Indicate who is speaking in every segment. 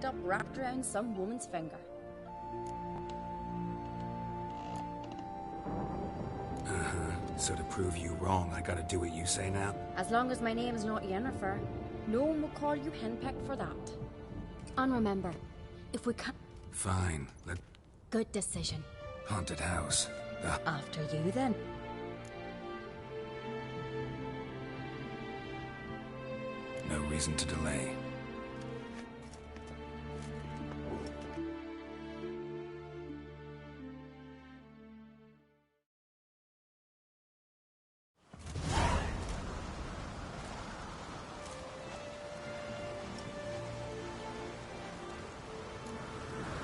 Speaker 1: up wrapped around some woman's finger.
Speaker 2: So to prove you wrong, I gotta do what you say now?
Speaker 1: As long as my name's not Yennefer, no one will call you henpecked for that. And remember, if we can't...
Speaker 2: Fine,
Speaker 1: Good decision.
Speaker 2: haunted house.
Speaker 1: After you, then.
Speaker 2: No reason to delay.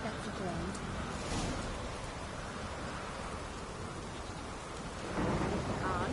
Speaker 1: That's the ground. On.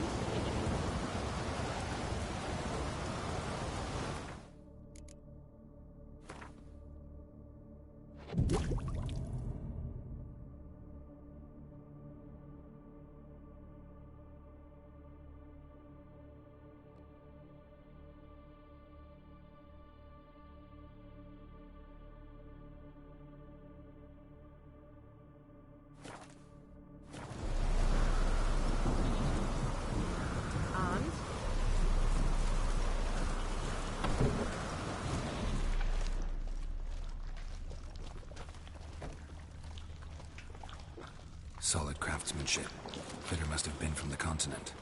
Speaker 1: On.
Speaker 2: Solid craftsmanship. Fitter must have been from the continent.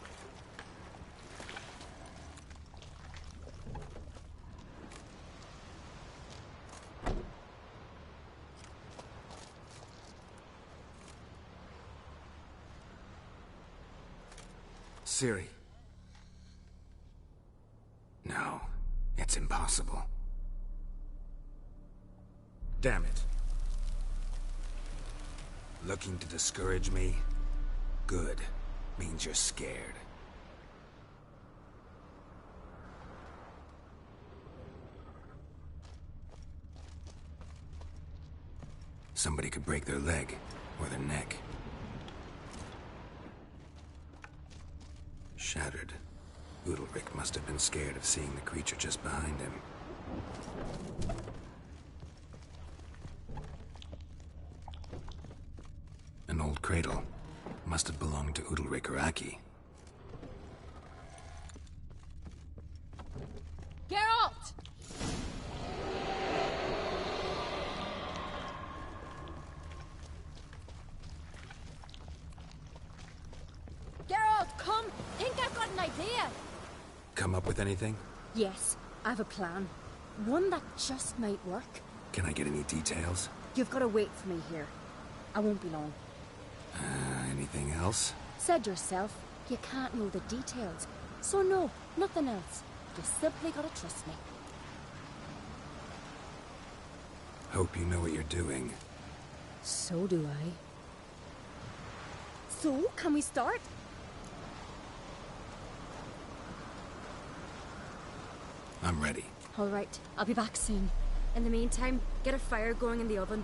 Speaker 2: Ciri. No, it's impossible. Damn it. Looking to discourage me? Good. Means you're scared. Somebody could break their leg, or their neck. Shattered. Udalric must have been scared of seeing the creature just behind him. An old cradle. Must have belonged to Udalric or Aki.
Speaker 1: Geralt! Geralt, come! Think I've got an idea!
Speaker 2: Come up with anything?
Speaker 1: Yes, I have a plan. One that just might work.
Speaker 2: Can I get any details?
Speaker 1: You've got to wait for me here. I won't be long.
Speaker 2: Anything else?
Speaker 1: Said yourself, you can't know the details. So no, nothing else. You simply gotta trust me.
Speaker 2: Hope you know what you're doing.
Speaker 1: So do I. So, can we start?
Speaker 2: I'm ready.
Speaker 1: All right, I'll be back soon. In the meantime, get a fire going in the oven.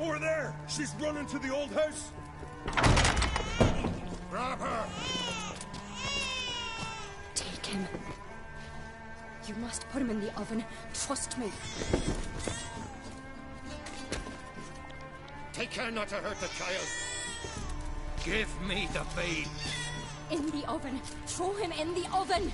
Speaker 3: Over there! She's running to the old house! Grab her!
Speaker 1: Take him. You must put him in the oven. Trust me.
Speaker 3: Take care not to hurt the child! Give me the babe!
Speaker 1: In the oven. Throw him in the oven.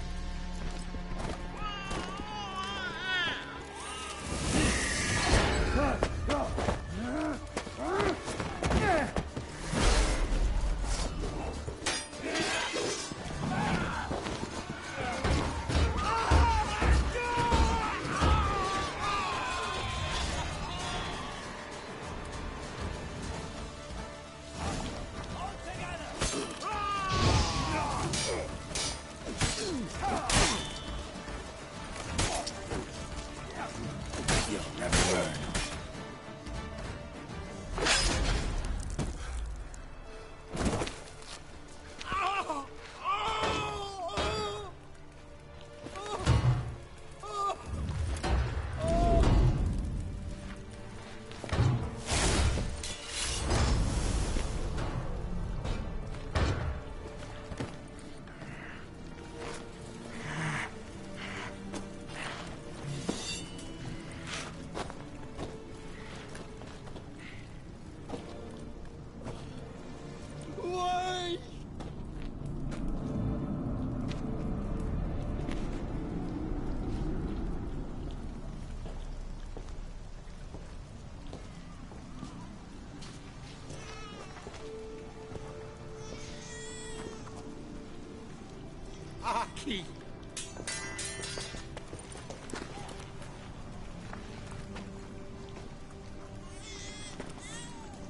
Speaker 3: key.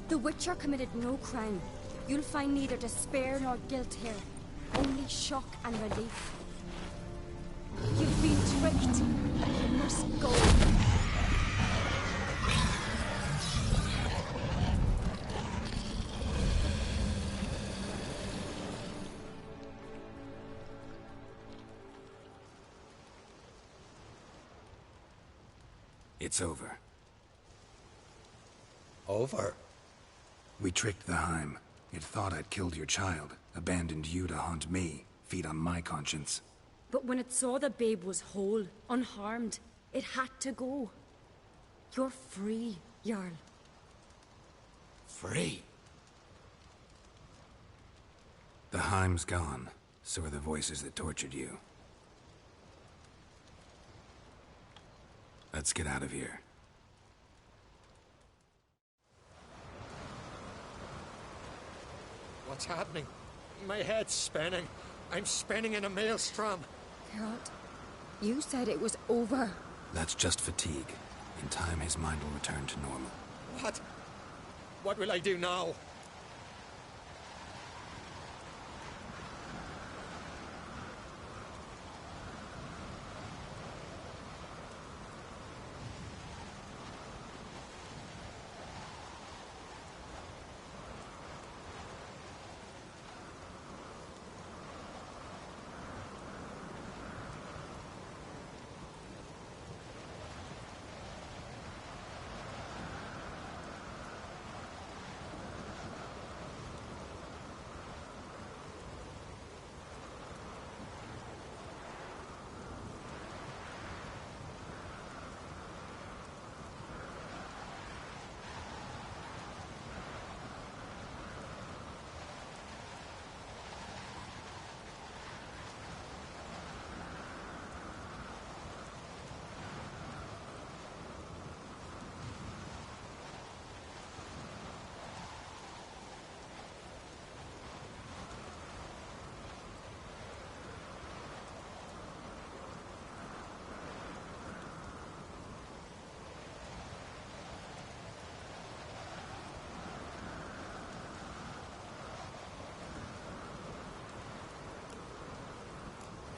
Speaker 1: The Witcher committed no crime. You'll find neither despair nor guilt here. Only shock and relief. You've been tricked. You must go.
Speaker 2: It's over.
Speaker 3: Over?
Speaker 2: We tricked the Hym. It thought I'd killed your child, abandoned you to haunt me, feed on my conscience.
Speaker 1: But when it saw the babe was whole, unharmed, it had to go. You're free, Jarl.
Speaker 3: Free?
Speaker 2: The Hym's gone. So are the voices that tortured you. Let's get out of here.
Speaker 3: What's happening? My head's spinning. I'm spinning in a maelstrom.
Speaker 1: Geralt, you said it was over.
Speaker 2: That's just fatigue. In time, his mind will return to normal.
Speaker 3: What? What will I do now?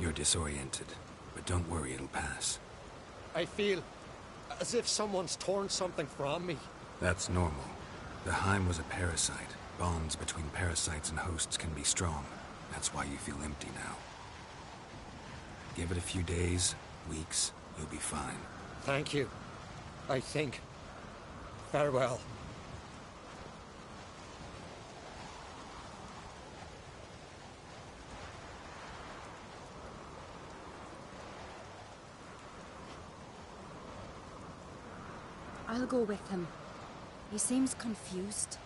Speaker 2: You're disoriented, but don't worry, it'll pass.
Speaker 3: I feel as if someone's torn something from me.
Speaker 2: That's normal. The Hym was a parasite. Bonds between parasites and hosts can be strong. That's why you feel empty now. Give it a few days, weeks, you'll be fine.
Speaker 3: Thank you. I think. Farewell.
Speaker 1: I'll go with him. He seems confused.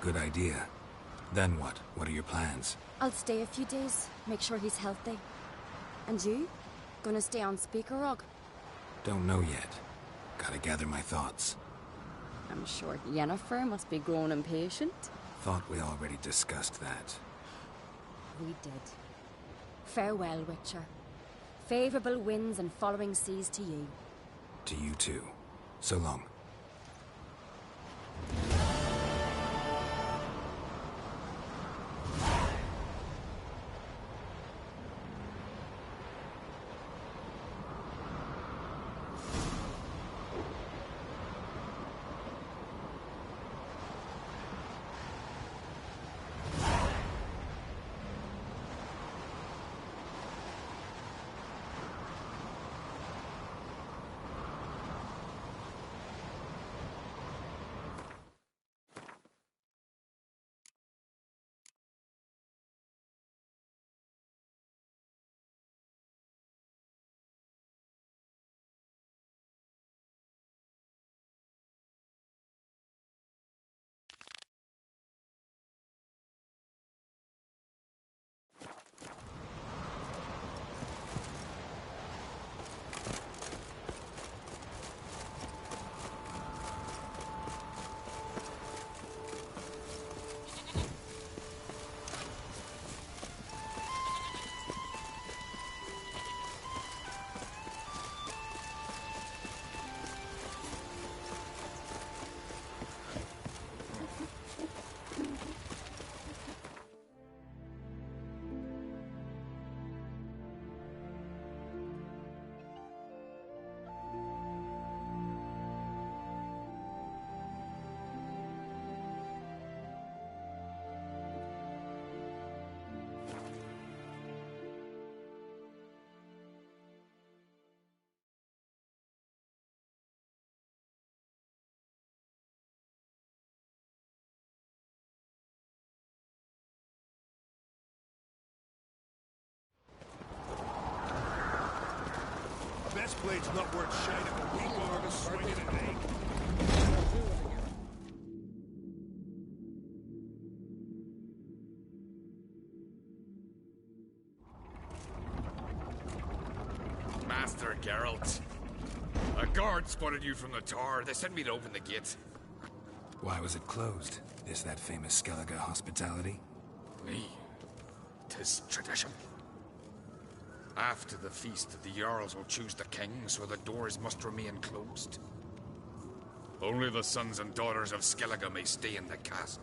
Speaker 2: Good idea. Then what? What are your plans?
Speaker 1: I'll stay a few days, make sure he's healthy. And you? Gonna stay on Speaker Rog?
Speaker 2: Don't know yet. Gotta gather my thoughts.
Speaker 1: I'm sure Yennefer must be grown impatient.
Speaker 2: Thought we already discussed that.
Speaker 1: We did. Farewell, Witcher. Favorable winds and following seas to you.
Speaker 2: To you too. So long.
Speaker 4: blade's not worth shining a week or to swing in an egg.
Speaker 5: Master Geralt. A guard spotted you from the tower. They sent me to open the gate.
Speaker 2: Why was it closed? Is that famous Skellige hospitality?
Speaker 5: Me? 'Tis tradition. After the feast, the Jarls will choose the king, so the doors must remain closed. Only the sons and daughters of Skellige may stay in the castle.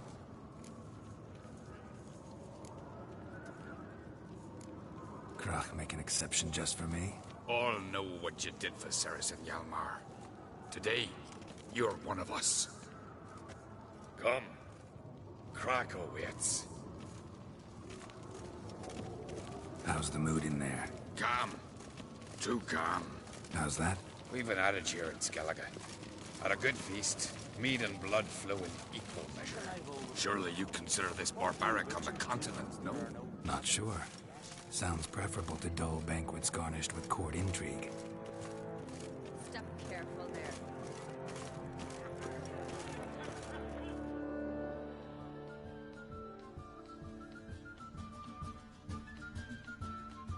Speaker 2: Krach make an exception just for me?
Speaker 5: All know what you did for Ceres and Hjalmar. Today, you're one of us. Come. Krakow waits.
Speaker 2: How's the mood in there?
Speaker 5: Calm. Too calm.
Speaker 2: How's that?
Speaker 5: We've an adage here in Skellige. At a good feast, mead and blood flow in equal measure. Surely you consider this barbaric on the continent, no?
Speaker 2: Not sure. Sounds preferable to dull banquets garnished with court intrigue.
Speaker 1: Step careful there.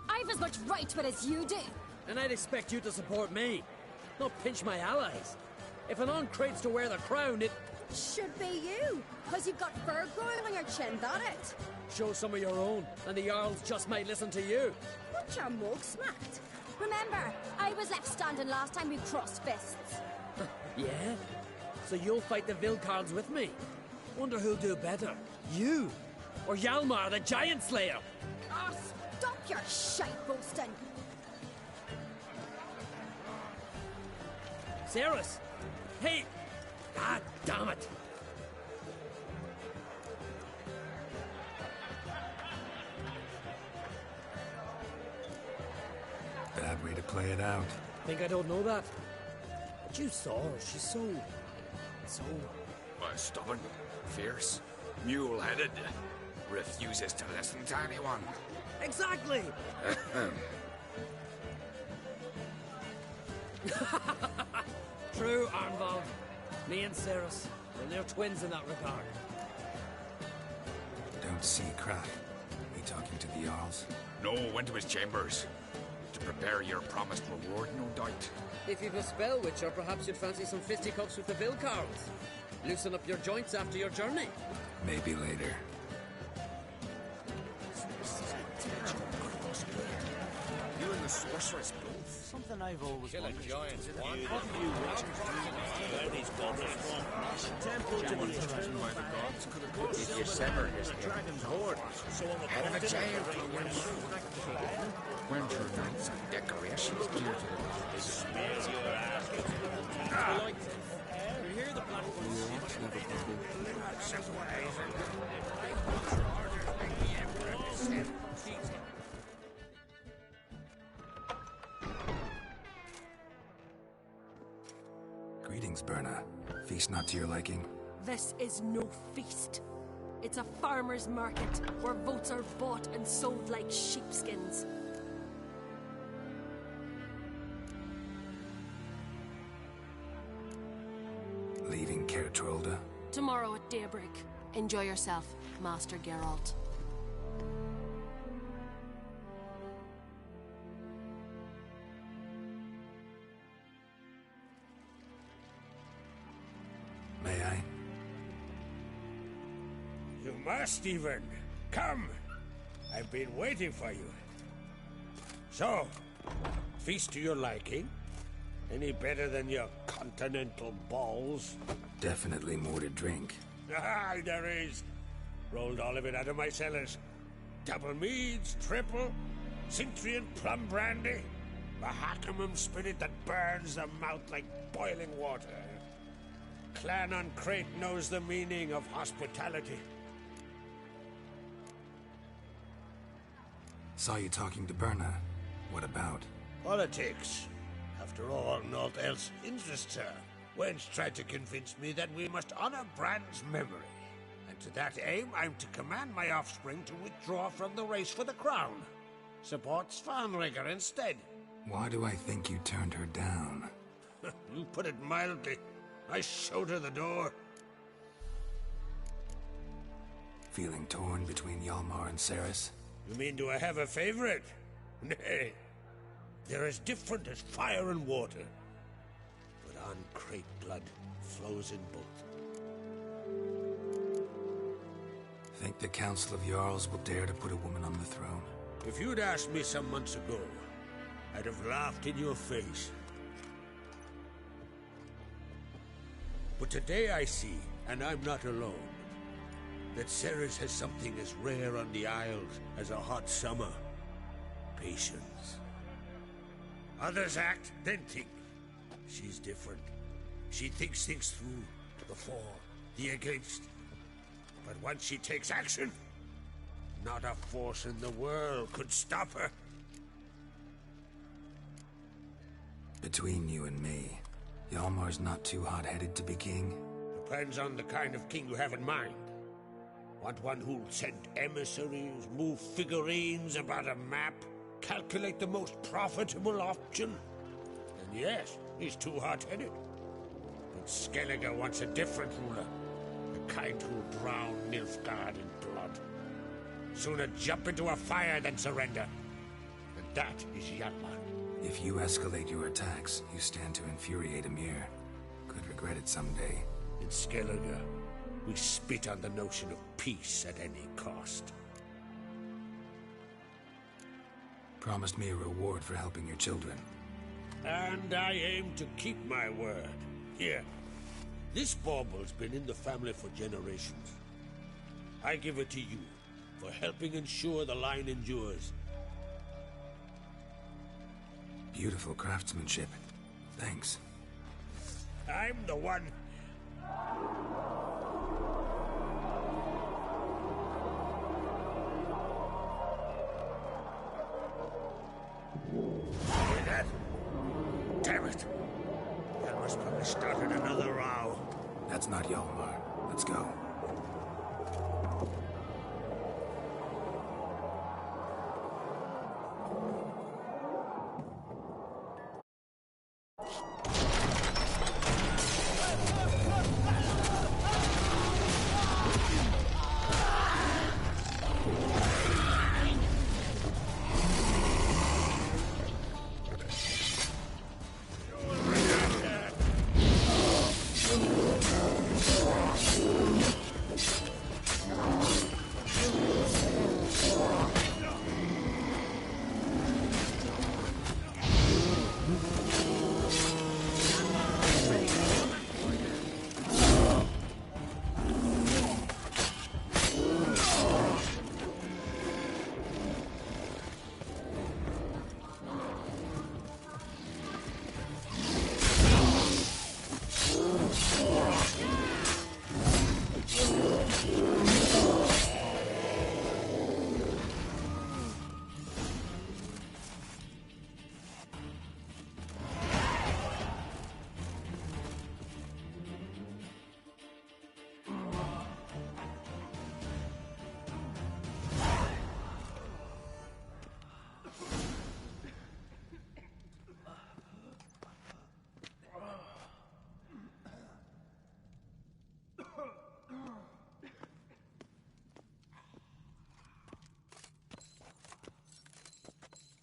Speaker 1: I've as much right to it as you do.
Speaker 6: And I'd expect you to support me, not pinch my allies. If an uncrate's to wear the crown, it...
Speaker 1: Should be you, because you've got fur growing on your chin, that it?
Speaker 6: Show some of your own, and the Jarls just might listen to you.
Speaker 1: What your mug smacked? Remember, I was left standing last time we crossed fists.
Speaker 6: Yeah? So you'll fight the Vilcarls with me? Wonder who'll do better, you or Hjalmar the Giant Slayer?
Speaker 1: Oh, stop your shite boasting.
Speaker 6: Ceres! Hey! God damn it!
Speaker 2: Bad way to play it out.
Speaker 6: Think I don't know that? But you saw her, she's so...
Speaker 5: Stubborn, fierce, mule-headed. Refuses to listen to anyone.
Speaker 6: Exactly! True, Arnvald. Me and Ceres, we're near twins in that regard.
Speaker 2: Don't see Krach. He talking to the Jarls?
Speaker 5: No, went to his chambers. To prepare your promised reward, no doubt.
Speaker 6: If you've a spell witcher, perhaps you'd fancy some fisticuffs with the Vilcarls. Loosen up your joints after your journey.
Speaker 2: Maybe later.
Speaker 5: You and the sorceress both.
Speaker 7: Something I've always
Speaker 4: Kill a
Speaker 7: wondered.
Speaker 4: giant.
Speaker 7: What do you witchers do? Where these goblins from? Temple to the eternal
Speaker 5: By the gods could have
Speaker 7: If you sever his dragon's hoard. So on the
Speaker 5: Head of a
Speaker 7: continent,
Speaker 5: giant. Winter nights and decorations dear to the gods.
Speaker 7: smears your ass. You hear the platform?
Speaker 2: Greetings, Berna. Feast not to your liking?
Speaker 8: This is no feast. It's a farmer's market where votes are bought and sold like sheepskins.
Speaker 2: Leaving Caer Trolda?
Speaker 8: Tomorrow at daybreak. Enjoy yourself, Master Geralt.
Speaker 2: May I?
Speaker 4: You must even. Come. I've been waiting for you. So, feast to your liking? Any better than your continental balls?
Speaker 2: Definitely more to drink.
Speaker 4: Ah, there is. Rolled all of it out of my cellars. Double meads, triple, Cintrian plum brandy, Mahakimum spirit that burns the mouth like boiling water. Clan on Crate knows the meaning of hospitality.
Speaker 2: Saw you talking to Berna. What about?
Speaker 4: Politics. After all, naught else interests her. Wench tried to convince me that we must honor Brand's memory. And to that aim, I'm to command my offspring to withdraw from the race for the crown. Support Svanrigger instead.
Speaker 2: Why do I think you turned her down?
Speaker 4: You put it mildly. I showed her the door.
Speaker 2: Feeling torn between Hjalmar and Ceres?
Speaker 4: You mean, do I have a favorite? Nay. They're as different as fire and water. But uncrate blood flows in both.
Speaker 2: Think the Council of Jarls will dare to put a woman on the throne?
Speaker 4: If you'd asked me some months ago, I'd have laughed in your face. But today I see, and I'm not alone, that Ceres has something as rare on the Isles as a hot summer. Patience. Others act, then think. She's different. She thinks things through. The for, the against. But once she takes action, not a force in the world could stop her.
Speaker 2: Between you and me, Hjalmar's not too hot-headed to be king?
Speaker 4: Depends on the kind of king you have in mind. Want one who'll send emissaries, move figurines about a map, calculate the most profitable option? Then yes, he's too hot-headed. But Skellige wants a different ruler. The kind who'll drown Nilfgaard in blood. Sooner jump into a fire than surrender. And that is Hjalmar.
Speaker 2: If you escalate your attacks, you stand to infuriate Emir. Could regret it someday.
Speaker 4: In Skellige, we spit on the notion of peace at any cost.
Speaker 2: Promised me a reward for helping your children.
Speaker 4: And I aim to keep my word. Here, this bauble's been in the family for generations. I give it to you for helping ensure the line endures.
Speaker 2: Beautiful craftsmanship. Thanks.
Speaker 4: I'm the one. Hear that? Damn it. That must probably started another row.
Speaker 2: That's not Hjalmar. Let's go.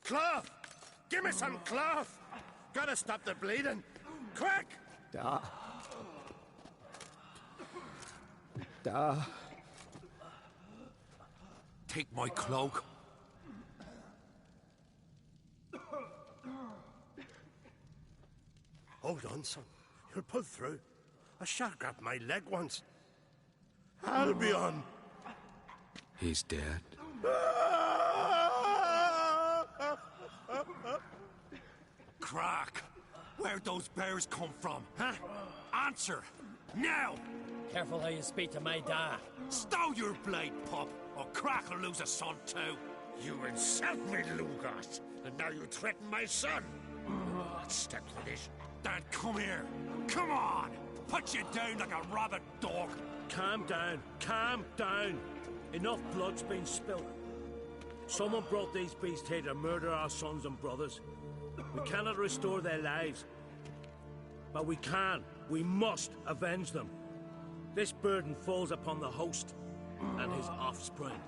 Speaker 4: Cloth! Give me some cloth! Gotta stop the bleeding! Quick!
Speaker 9: Da.
Speaker 4: Take my cloak. Hold on, son. You'll pull through. A shark grabbed my leg once. Albion!
Speaker 5: He's dead.
Speaker 4: Crack! Where'd those bears come from, huh? Answer! Now!
Speaker 6: Careful how you speak to my dad.
Speaker 4: Stow your blade, pup, or Crack will lose a son too. You insult me, Lugas, and now you threaten my son. Let's step for this. Dad, come here. Come on! Put you down like a rabid dog.
Speaker 3: Calm down. Calm down. Enough blood's been spilt. Someone brought these beasts here to murder our sons and brothers.
Speaker 7: We cannot restore their lives. But we must avenge them. This burden falls upon the host and his offspring.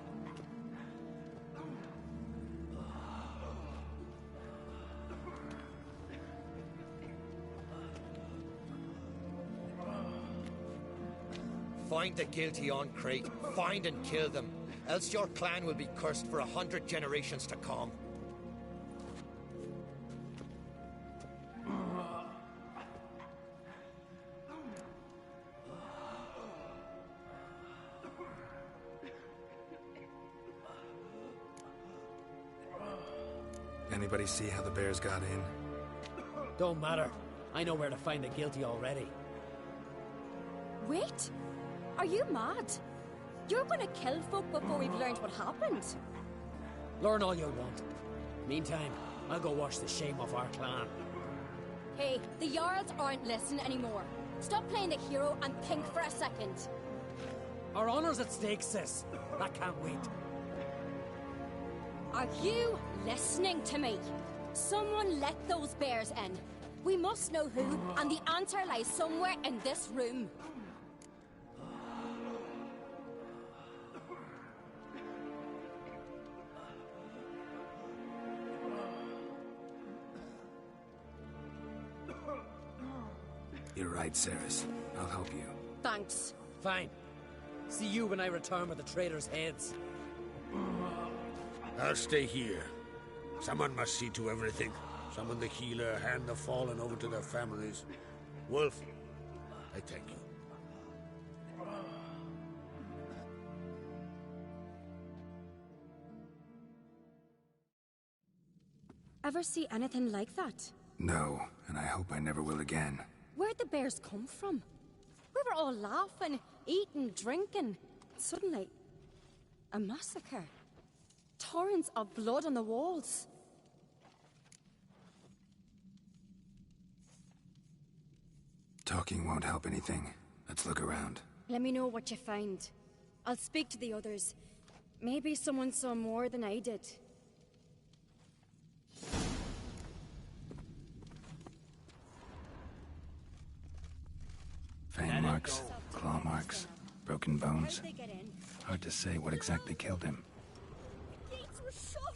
Speaker 3: Find the guilty on Crete. Find and kill them. Else your clan will be cursed for 100 generations to come.
Speaker 2: Anybody see how the bears got in?
Speaker 6: Don't matter. I know where to find the guilty already.
Speaker 1: Wait! Are you mad? You're gonna kill folk before we've learned what happened.
Speaker 6: Learn all you want. Meantime, I'll go wash the shame off our clan.
Speaker 1: Hey, the Jarls aren't listening anymore. Stop playing the hero and think for a second.
Speaker 6: Our honor's at stake, sis. That can't wait.
Speaker 1: Are you listening to me? Someone let those bears in. We must know who, and the answer lies somewhere in this room.
Speaker 2: You're right, Ceres. I'll help you.
Speaker 1: Thanks.
Speaker 6: Fine. See you when I return with the traitors' heads.
Speaker 4: I'll stay here. Someone must see to everything. Summon the healer, hand the fallen over to their families. Wolf, I thank you.
Speaker 1: Ever see anything like that?
Speaker 2: No, and I hope I never will again.
Speaker 1: Where'd the bears come from? We were all laughing, eating, drinking. Suddenly, a massacre. Torrents of blood on the walls.
Speaker 2: Talking won't help anything. Let's look around.
Speaker 1: Let me know what you find. I'll speak to the others. Maybe someone saw more than I did.
Speaker 2: Fang marks, claw marks, broken bones.
Speaker 1: How'd they get in?
Speaker 2: Hard to say what exactly killed him.
Speaker 1: The gates were shut.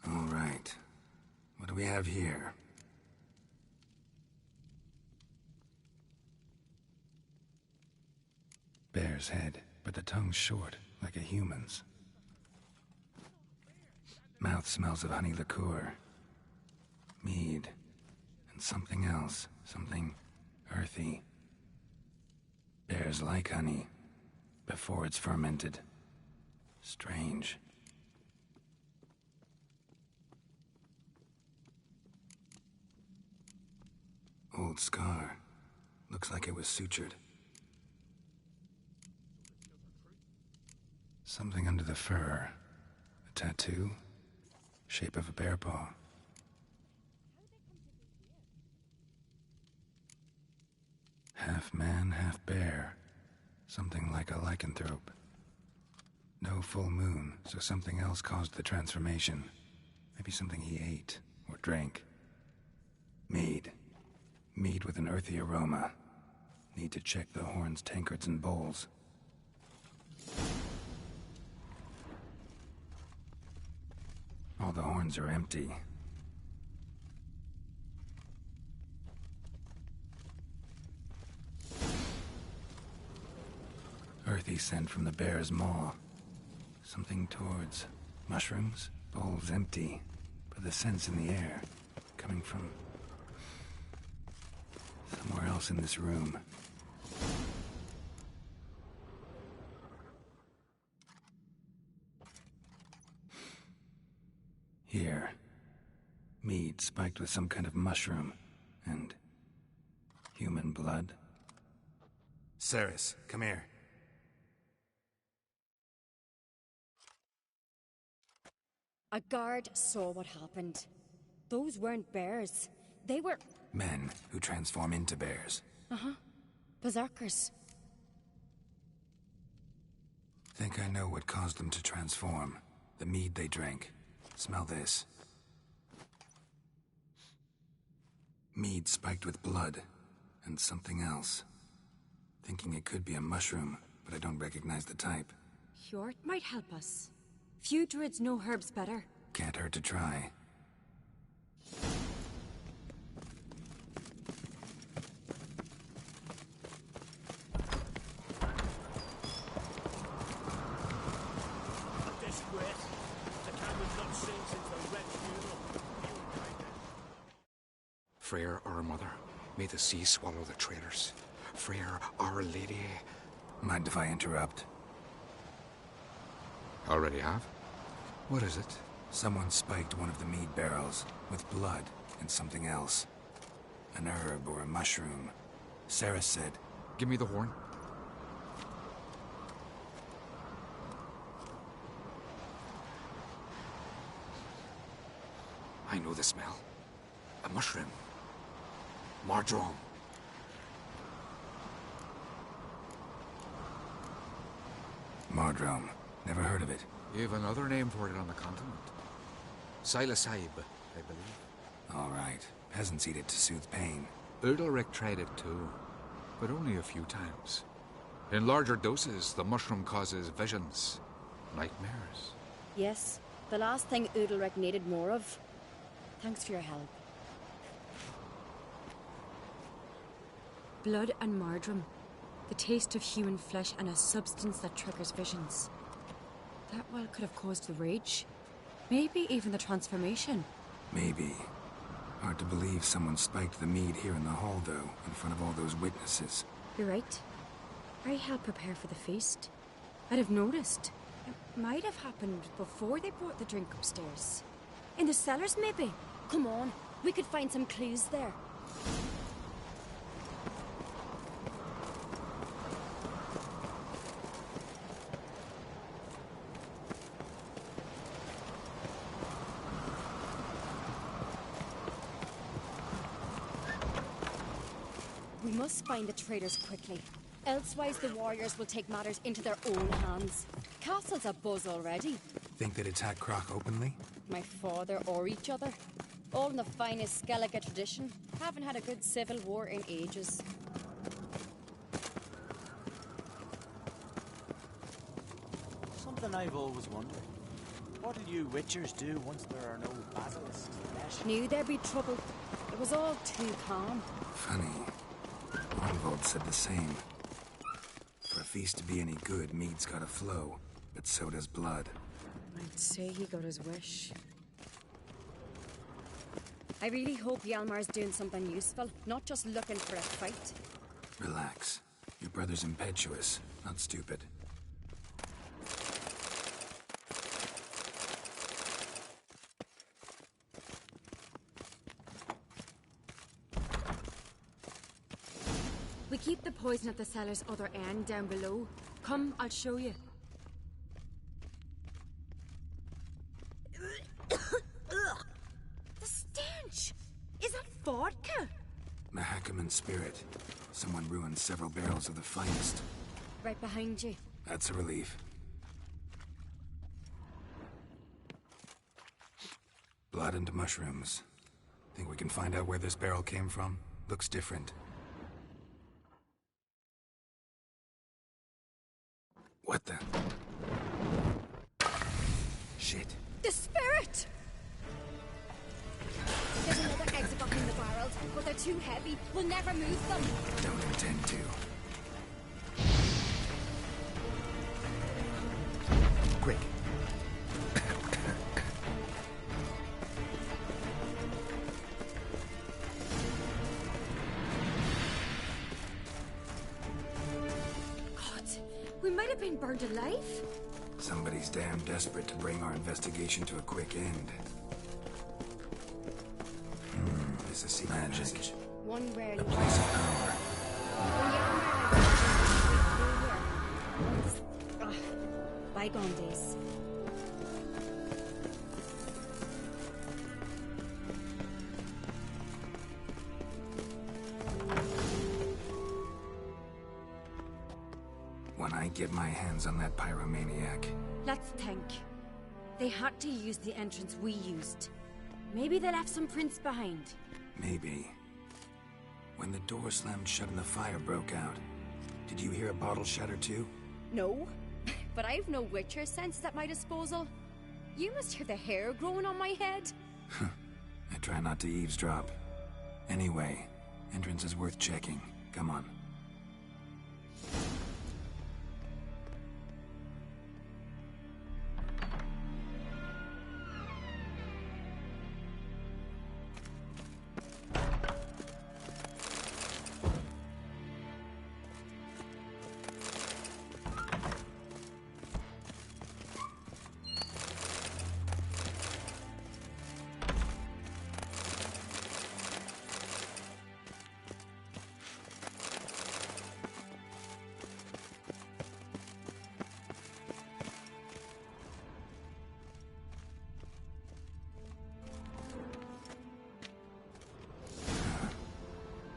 Speaker 2: All right. What do we have here? Bear's head, but the tongue's short, like a human's. Mouth smells of honey liqueur. Mead. And something else. Something earthy. Bears like honey. Before it's fermented. Strange. Old scar. Looks like it was sutured. Something under the fur. A tattoo. Shape of a bear paw. Half man, half bear. Something like a lycanthrope. No full moon, so something else caused the transformation. Maybe something he ate or drank. Mead. Mead with an earthy aroma. Need to check the horns, tankards, and bowls. All the horns are empty. Earthy scent from the bear's maw. Something towards mushrooms. Bowls empty, but the scent's in the air. Coming from somewhere else in this room. Here. Mead spiked with some kind of mushroom. And human blood. Ceres, come here.
Speaker 1: A guard saw what happened. Those weren't bears. They were...
Speaker 2: Men who transform into bears.
Speaker 1: Uh-huh. Berserkers.
Speaker 2: Think I know what caused them to transform. The mead they drank. Smell this. Mead spiked with blood. And something else. Thinking it could be a mushroom, but I don't recognize the type.
Speaker 1: Hjort might help us. Few druids know herbs better.
Speaker 2: Can't hurt to try.
Speaker 7: Disgrace. The camel's not seen since the Red Funeral.
Speaker 5: Freyr, our mother, may the sea swallow the traitors. Freyr, our lady.
Speaker 2: Mind if I interrupt?
Speaker 5: Already have? What is it?
Speaker 2: Someone spiked one of the mead barrels with blood and something else. An herb or a mushroom. Sarah said...
Speaker 5: Give me the horn. I know the smell. A mushroom. Mardrome.
Speaker 2: Mardrome. Never heard of it.
Speaker 5: You have another name for it on the continent. Psilocybe, I believe.
Speaker 2: All right. Peasants eat it to soothe pain.
Speaker 5: Udalric tried it too, but only a few times. In larger doses, the mushroom causes visions, nightmares.
Speaker 1: Yes, the last thing Udalric needed more of. Thanks for your help. Blood and Mardrome. The taste of human flesh and a substance that triggers visions. That well could have caused the rage. Maybe even the transformation.
Speaker 2: Maybe. Hard to believe someone spiked the mead here in the hall, though, in front of all those witnesses.
Speaker 1: You're right. I helped prepare for the feast. I'd have noticed. It might have happened before they brought the drink upstairs. In the cellars, maybe? Come on, we could find some clues there. We must find the traitors quickly. Elsewise, the warriors will take matters into their own hands. Castle's abuzz already.
Speaker 2: Think they'd attack Croc openly?
Speaker 1: My father or each other. All in the finest Skellige tradition. Haven't had a good civil war in ages.
Speaker 9: Something I've always wondered. What do you witchers do once there are no basilisks left?
Speaker 1: Knew there'd be trouble. It was all too calm.
Speaker 2: Funny. Ornvold said the same. For a feast to be any good, mead's gotta flow, but so does blood.
Speaker 1: I'd say he got his wish. I really hope Hjalmar's doing something useful, not just looking for a fight.
Speaker 2: Relax. Your brother's impetuous, not stupid.
Speaker 1: We keep the poison at the cellar's other end, down below. Come, I'll show you. The stench! Is that vodka?
Speaker 2: Mahakaman spirit. Someone ruined several barrels of the finest.
Speaker 1: Right behind you.
Speaker 2: That's a relief. Blood and mushrooms. Think we can find out where this barrel came from? Looks different. What the? Shit.
Speaker 1: The spirit! There's another exogot in the barrels, but they're too heavy. We'll never move them.
Speaker 2: Don't intend to. Quick.
Speaker 1: We might have been burned alive.
Speaker 2: Somebody's damn desperate to bring our investigation to a quick end. This is magic.
Speaker 1: One rarely.
Speaker 2: A place of power.
Speaker 1: Bygone days.
Speaker 2: When I get my hands on that pyromaniac.
Speaker 1: Let's think. They had to use the entrance we used. Maybe they left some prints behind.
Speaker 2: Maybe. When the door slammed shut and the fire broke out, did you hear a bottle shatter too?
Speaker 1: No, but I've no Witcher sense at my disposal. You must hear the hair growing on my head.
Speaker 2: I try not to eavesdrop. Anyway, entrance is worth checking. Come on.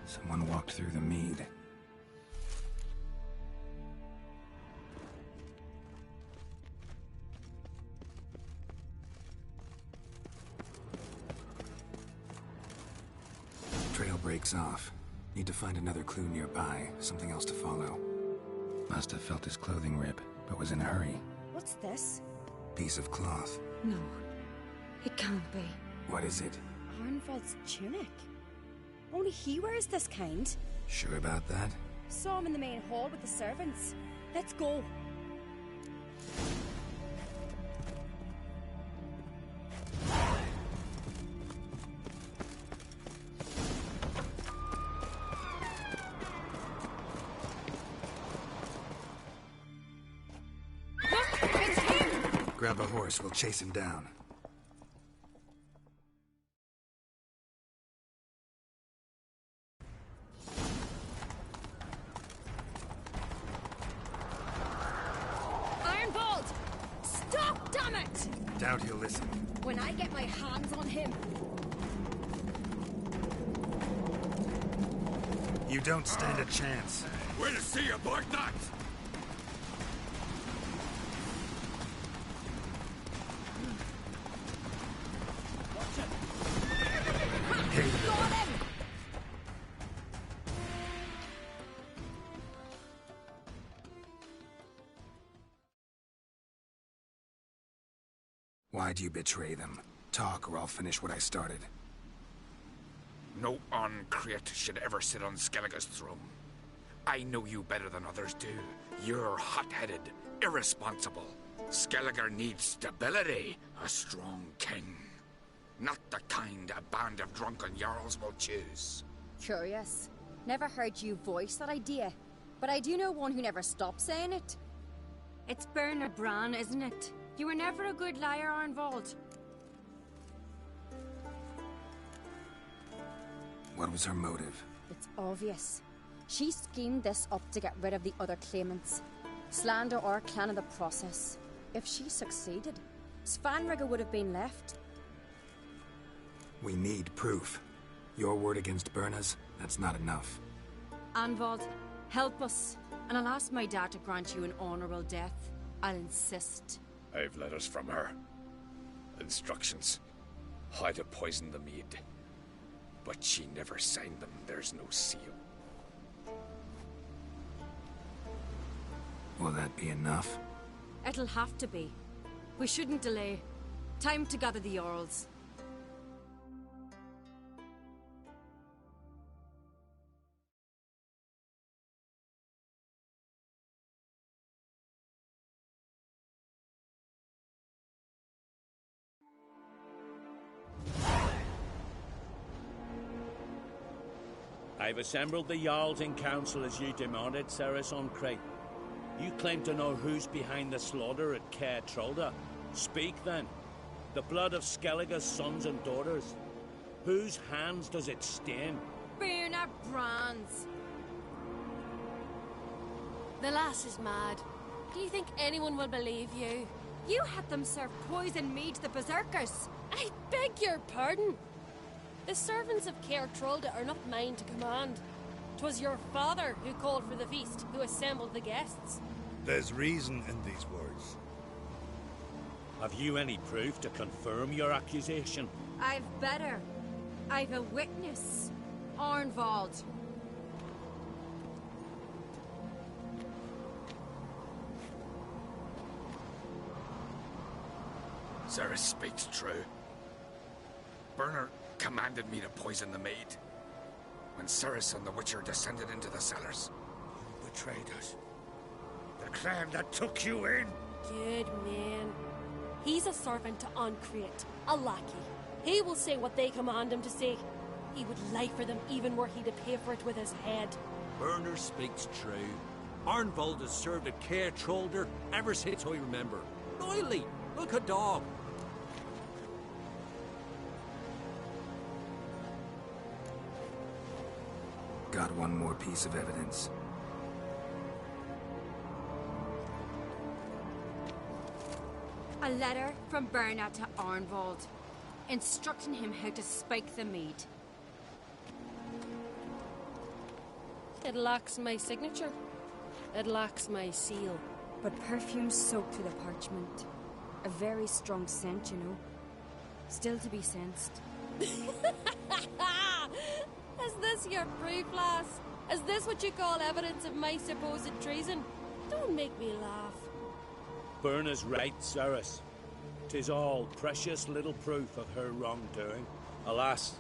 Speaker 2: Someone walked through the mead. Trail breaks off. Need to find another clue nearby, something else to follow. Must have felt his clothing rip, but was in a hurry.
Speaker 1: What's this?
Speaker 2: Piece of cloth.
Speaker 1: No, it can't be.
Speaker 2: What is it?
Speaker 1: Arnvald's tunic. Only he wears this kind.
Speaker 2: Sure about that?
Speaker 1: Saw him in the main hall with the servants. Let's go. Look, it's him!
Speaker 2: Grab a horse, we'll chase him down. Doubt he'll listen.
Speaker 1: When I get my hands on him.
Speaker 2: You don't stand a chance.
Speaker 5: Way to see you, Borgnat!
Speaker 2: Hey.
Speaker 1: Got him!
Speaker 2: Why'd you betray them? Talk, or I'll finish what I started.
Speaker 5: No Oncreate should ever sit on Skellige's throne. I know you better than others do. You're hot-headed, irresponsible. Skellige needs stability, a strong king. Not the kind a band of drunken jarls will choose.
Speaker 1: Curious. Never heard you voice that idea. But I do know one who never stops saying it. It's Bernard Bran, isn't it? You were never a good liar, Arnvald.
Speaker 2: What was her motive?
Speaker 1: It's obvious. She schemed this up to get rid of the other claimants. Slander our clan in the process. If she succeeded, Svanrige would have been left.
Speaker 2: We need proof. Your word against Berna's, that's not enough.
Speaker 1: Arnvald, help us. And I'll ask my dad to grant you an honorable death. I'll insist.
Speaker 5: I've letters from her. Instructions. How to poison the mead. But she never signed them. There's no seal.
Speaker 2: Will that be enough?
Speaker 1: It'll have to be. We shouldn't delay. Time to gather the Jarls.
Speaker 7: I've assembled the Jarls in council as you demanded, Ceres Oncreate. You claim to know who's behind the slaughter at Caer Trolda. Speak then. The blood of Skellige's sons and daughters. Whose hands does it stain?
Speaker 1: Bernard Bran's.
Speaker 8: The lass is mad. Do you think anyone will believe you?
Speaker 1: You had them serve poison mead to the berserkers.
Speaker 8: I beg your pardon. The servants of Caer Trolda are not mine to command. 'Twas your father who called for the feast, who assembled the guests.
Speaker 4: There's reason in these words.
Speaker 7: Have you any proof to confirm your accusation?
Speaker 1: I've better. I've a witness. Arnvald.
Speaker 5: Ceres speaks true. Burner commanded me to poison the maid. When Ceres and the Witcher descended into the cellars.
Speaker 4: You betrayed us. The clan that took you in.
Speaker 8: Good man. He's a servant to Ancrete, a lackey. He will say what they command him to say. He would lie for them even were he to pay for it with his head.
Speaker 6: Burner speaks true. Arnvald has served at Caer Trolder ever since I remember. Loyally, like a dog.
Speaker 2: Got one more piece of evidence.
Speaker 1: A letter from Berna to Arnvald, instructing him how to spike the mead.
Speaker 8: It lacks my signature. It lacks my seal.
Speaker 1: But perfume soaked through the parchment. A very strong scent, you know. Still to be sensed.
Speaker 8: Is this your proof, lass? Is this what you call evidence of my supposed treason? Don't make me laugh.
Speaker 7: Berna's right, Ceres. 'Tis all precious little proof of her wrongdoing. Alas,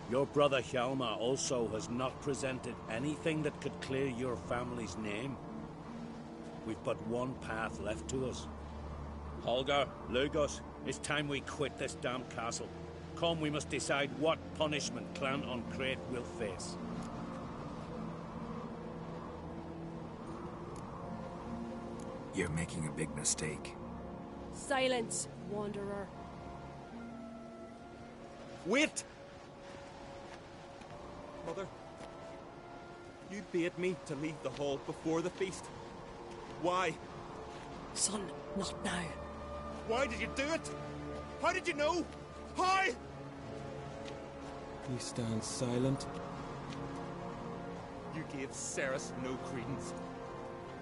Speaker 7: your brother Hjalmar also has not presented anything that could clear your family's name. We've but one path left to us. Holger, Lugos, it's time we quit this damn castle. Come, we must decide what punishment Clan Ancrete will face.
Speaker 2: You're making a big mistake.
Speaker 8: Silence, wanderer.
Speaker 10: Wait! Mother, you bade me to leave the hall before the feast. Why?
Speaker 8: Son, not now.
Speaker 10: Why did you do it? How did you know? How?
Speaker 11: He stands silent.
Speaker 10: You gave Ceres no credence.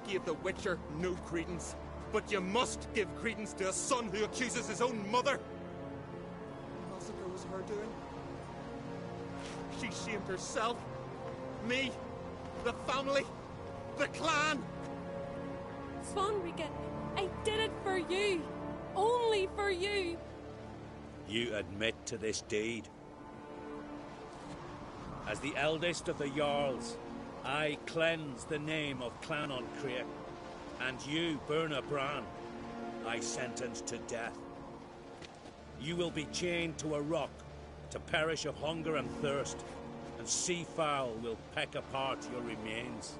Speaker 10: Gave the Witcher no credence. But you must give credence to a son who accuses his own mother. The massacre was her doing. She shamed herself, me, the family, the clan.
Speaker 8: Svanrika, I did it for you. Only for you.
Speaker 7: You admit to this deed. As the eldest of the Jarls, I cleanse the name of Clan Ancrete, and you, Berna Bran, I sentence to death. You will be chained to a rock to perish of hunger and thirst, and sea fowl will peck apart your remains.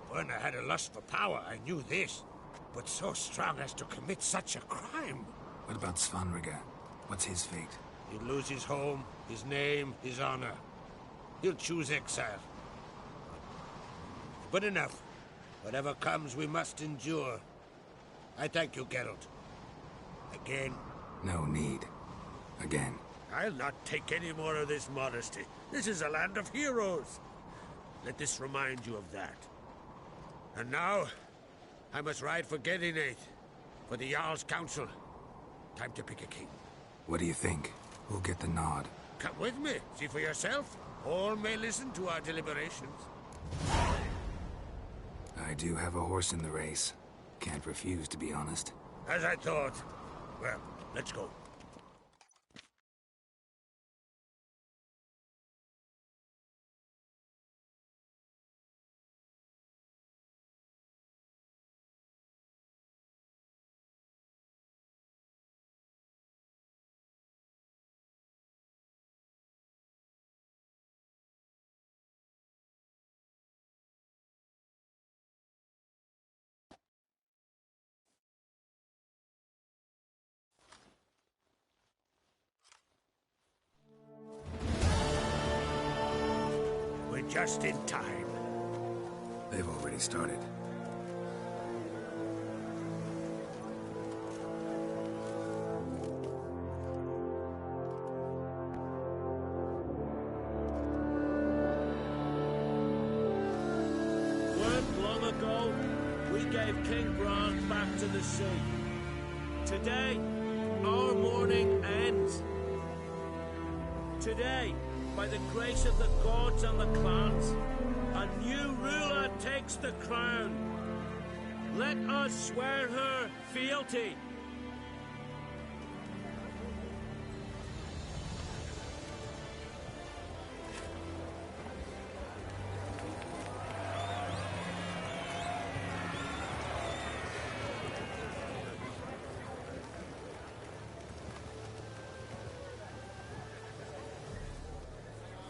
Speaker 4: When I had a lust for power, I knew this. But so strong as to commit such a crime.
Speaker 2: What about Svanrika? What's his fate?
Speaker 4: He'll lose his home, his name, his honor. He'll choose exile. But enough. Whatever comes, we must endure. I thank you, Geralt. Again.
Speaker 2: No need. Again.
Speaker 4: I'll not take any more of this modesty. This is a land of heroes. Let this remind you of that. And now, I must ride for Gedinath, for the Jarl's Council. Time to pick a king.
Speaker 2: What do you think? Who'll get the nod?
Speaker 4: Come with me, see for yourself. All may listen to our deliberations.
Speaker 2: I do have a horse in the race. Can't refuse, to be honest.
Speaker 4: As I thought. Well, let's go. We're just in time.
Speaker 2: They've already started.
Speaker 7: we gave King Bran back to the sea. Today, our mourning ends. Today, by the grace of the gods and the clans, a new ruler takes the crown. Let us swear her fealty.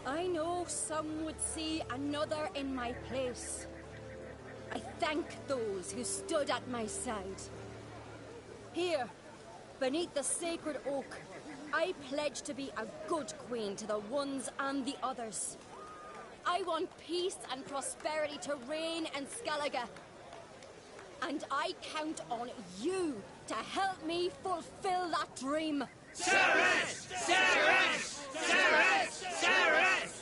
Speaker 1: I know some would see another in my place. I thank those who stood at my side. Here, beneath the sacred oak, I pledge to be a good queen to the ones and the others. I want peace and prosperity to reign in Skellige. And I count on you to help me fulfill that dream.
Speaker 11: Ceres! Ceres! Ceres! Ceres!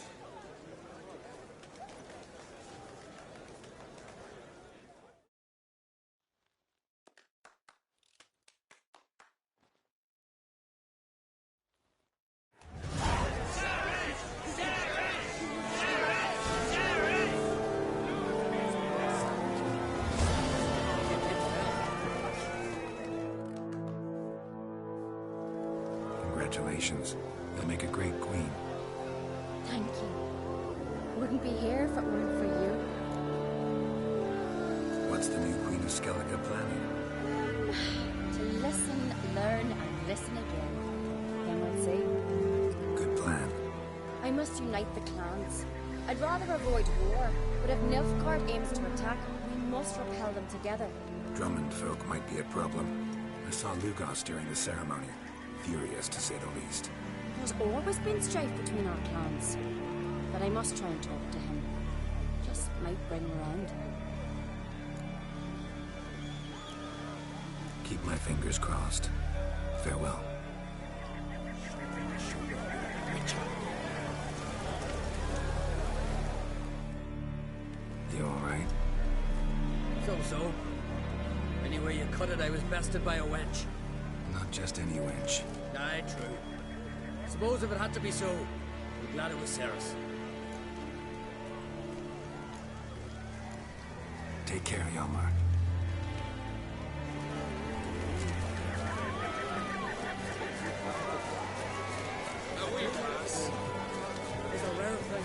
Speaker 2: Congratulations. You'll make a great queen.
Speaker 1: Thank you. Wouldn't be here if it weren't for you.
Speaker 2: What's the new Queen of Skellige planning?
Speaker 1: To listen, learn, and listen again. Then we'll see.
Speaker 2: Good plan.
Speaker 1: I must unite the clans. I'd rather avoid war, but if Nilfgaard aims to attack, we must repel them together.
Speaker 2: Drummond folk might be a problem. I saw Lugos during the ceremony. Furious, to say the least.
Speaker 1: There's always been strife between our clans. But I must try and talk to him. Just might bring him around.
Speaker 2: Keep my fingers crossed. Farewell. You alright?
Speaker 6: So. Anyway you cut it, I was bested by a wench.
Speaker 2: Not just any wench.
Speaker 6: Aye, true. Suppose if it had to be so, I'm glad it was Ceres.
Speaker 2: Take care, Hjalmar.
Speaker 6: It's a rare thing.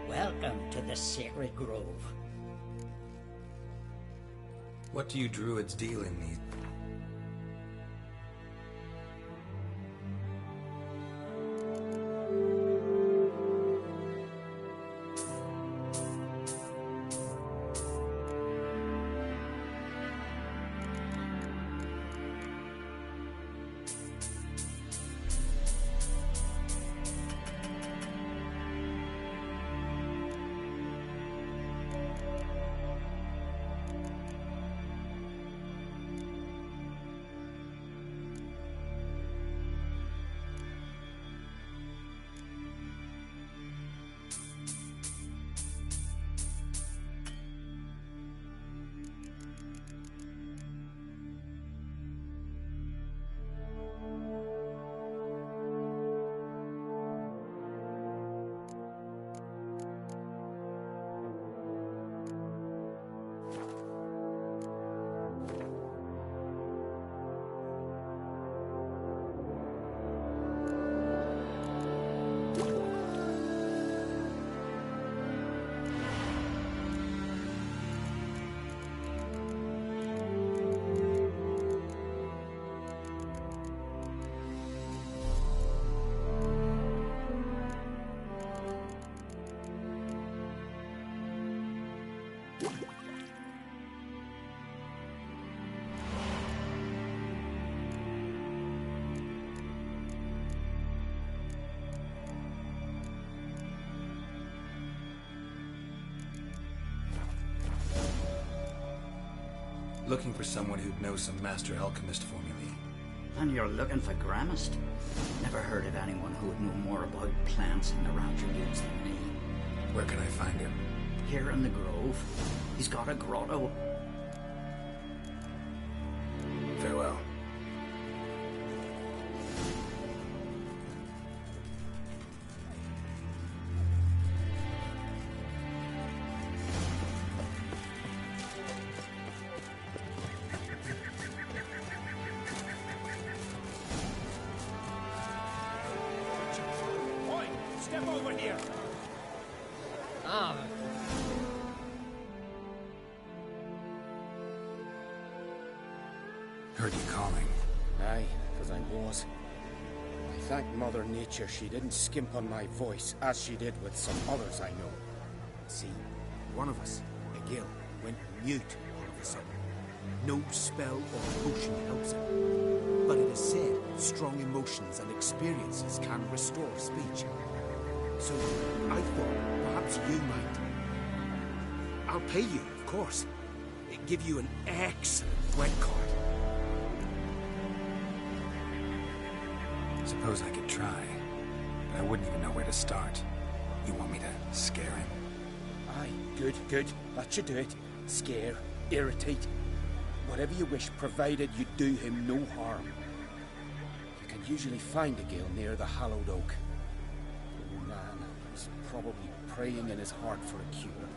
Speaker 12: Welcome to the Sacred Grove.
Speaker 2: What do you druids deal in these? Looking for someone who'd know some master alchemist formulae.
Speaker 12: And you're looking for Grammist? Never heard of anyone who would know more about plants and their attributes than me.
Speaker 2: Where can I find him?
Speaker 12: Here in the Grove. He's got a grotto.
Speaker 2: Farewell.
Speaker 4: Oi! Step over here!
Speaker 2: Heard you calling.
Speaker 13: Aye, because I was. I thank Mother Nature she didn't skimp on my voice, as she did with some others I know.
Speaker 14: See, one of us, a gill, went mute all of a sudden. No spell or potion helps him. But it is said strong emotions and experiences can restore speech. So I thought perhaps you might. I'll pay you, of course. Give you an excellent wet card.
Speaker 2: Suppose I could try, but I wouldn't even know where to start. You want me to scare him?
Speaker 13: Aye, good, good. That should do it. Scare, irritate. Whatever you wish, provided you do him no harm. You can usually find a gill near the hallowed oak. The man is probably praying in his heart for a cure.